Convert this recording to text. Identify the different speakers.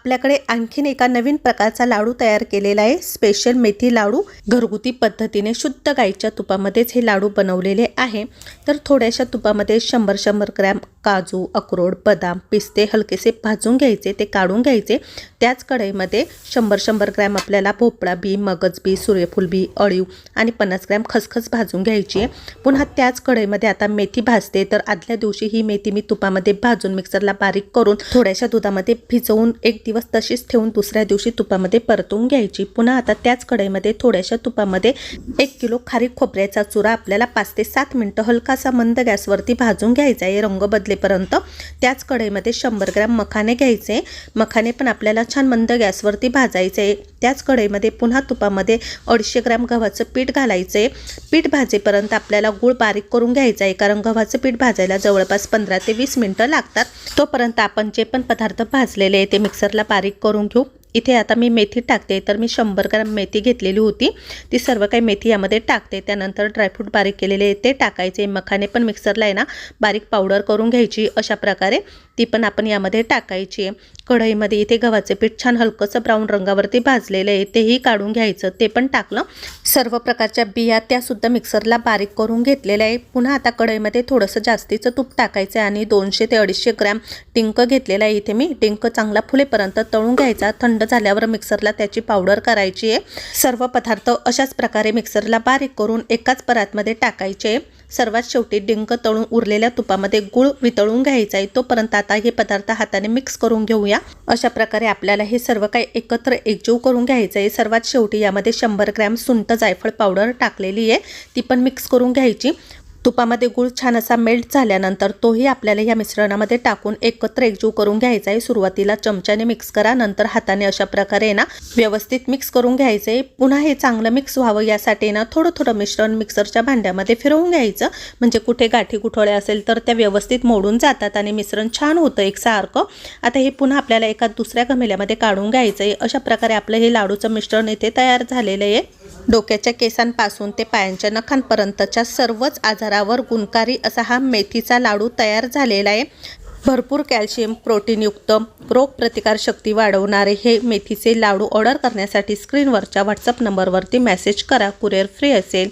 Speaker 1: आपल्याकडे आणखीन एका नवीन प्रकारचा लाडू तयार केलेला आहे। स्पेशल मेथी लाडू घरगुती पद्धतीने शुद्ध गाईच्या तुपामध्येच हे लाडू बनवलेले आहे। तर थोड्याशा तुपामध्ये 100 ग्रॅम काजू, अक्रोड, बदाम, पिस्ते हलकेसे भाजून घ्यायचे, ते काढून घ्यायचे। त्याच कढईमध्ये 100 ग्रॅम आपल्याला भोपळा बी, मगज बी, सूर्यफूल बी, अळीव आणि 50 ग्रॅम खसखस भाजून घ्यायची आहे। पुन्हा त्याच कढईमध्ये आता मेथी भाजते। तर आदल्या दिवशी ही मेथी मी तुपामध्ये भाजून मिक्सरला बारीक करून थोड्याशा दुधामध्ये भिजवून एक दिवस तशीच ठेवून दुसऱ्या दिवशी तुपामध्ये परतून घ्यायची। पुन्हा आता त्याच कढईमध्ये थोड्याशा तुपामध्ये 1 किलो खारीक खोबऱ्याचा चुरा आपल्याला 5 ते 7 मिनिटं हलकासा मंद गॅसवरती भाजून घ्यायचा आहे, रंग बदलेपर्यंत। त्याच कढईमध्ये 100 ग्रॅम मखाने घ्यायचे, मखाने पण आपल्याला छान मंद गॅसवरती भाजायचे आहे। त्याच कढईमध्ये पुन्हा तुपामध्ये 250 ग्रॅम गव्हाचं पीठ घालायचे। पीठ भाजेपर्यंत आपल्याला गूळ बारीक करून घ्यायचा आहे, कारण गव्हाचं पीठ भाजायला जवळपास 15 ते 20 मिनिटं लागतात। तोपर्यंत आपण जे पण पदार्थ भाजलेले आहे ते मिक्सरला बारीक करून घेऊ। इथे आता मी मेथी टाकते। तर मी 100 ग्रॅम मेथी घेतलेली होती, ती सर्व काही मेथी यामध्ये टाकते। त्यानंतर ड्रायफ्रूट बारीक केलेले ते टाकायचे, मखाने पण मिक्सरला आहे ना बारीक पावडर करून घ्यायची, अशा प्रकारे ती पण आपण यामध्ये टाकायची आहे। कढईमध्ये इथे गव्हाचे पीठ छान हलकंसं ब्राऊन रंगावरती भाजलेलं आहे, तेही काढून घ्यायचं, ते पण टाकलं। सर्व प्रकारच्या बिया त्या सुद्धा मिक्सरला बारीक करून घेतलेल्या आहे। पुन्हा आता कढईमध्ये थोडंसं जास्तीचं तूप टाकायचं आणि 200 ते 250 ग्रॅम डिंक घेतलेला आहे। इथे मी डिंक चांगला फुलेपर्यंत तळून घ्यायचा, थंड झाल्यावर मिक्सरला त्याची पावडर करायची आहे। सर्व पदार्थ अशाच प्रकारे मिक्सरला बारीक करून एकाच परातमध्ये टाकायचे। सर्वात शेवटी डिंक तळून उरलेल्या तुपामध्ये गूळ वितळून घ्यायचा आहे। तोपर्यंत आता हे पदार्थ हाताने मिक्स करून घेऊया। अशा प्रकारे आपल्याला हे सर्व काही एकत्र एकजीव करून घ्यायचं आहे। सर्वात शेवटी यामध्ये 100 ग्रॅम सुंठ जायफळ पावडर टाकलेली आहे, ती पण मिक्स करून घ्यायची। तुपामध्ये गूळ छान असा मेल्ट झाल्यानंतर तोही आपल्याला या मिश्रणामध्ये टाकून एकत्र एकजीव करून घ्यायचा आहे। सुरुवातीला चमच्याने मिक्स करा, नंतर हाताने अशा प्रकारे ना व्यवस्थित मिक्स करून घ्यायचं आहे। पुन्हा हे चांगलं मिक्स व्हावं यासाठी ना थोडं मिश्रण मिक्सरच्या भांड्यामध्ये फिरवून घ्यायचं, म्हणजे कुठे गाठी गुठळे असेल तर त्या व्यवस्थित मोडून जातात आणि मिश्रण छान होतं एकसारखं। आता हे पुन्हा आपल्याला एका दुसऱ्या घमेल्यामध्ये काढून घ्यायचं आहे। अशा प्रकारे आपलं हे लाडूचं मिश्रण इथे तयार झालेलं आहे। डोक्याच्या केसांपासून ते पायांच्या नखांपर्यंतच्या सर्वच आजारावर गुणकारी असा हा मेथीचा लाडू तयार झालेला आहे। भरपूर कॅल्शियम प्रोटीनयुक्त रोगप्रतिकारशक्ती वाढवणारे हे मेथीचे लाडू ऑर्डर करण्यासाठी स्क्रीनवरच्या व्हॉट्सअप नंबरवरती मेसेज करा, कुरिअर फ्री असेल।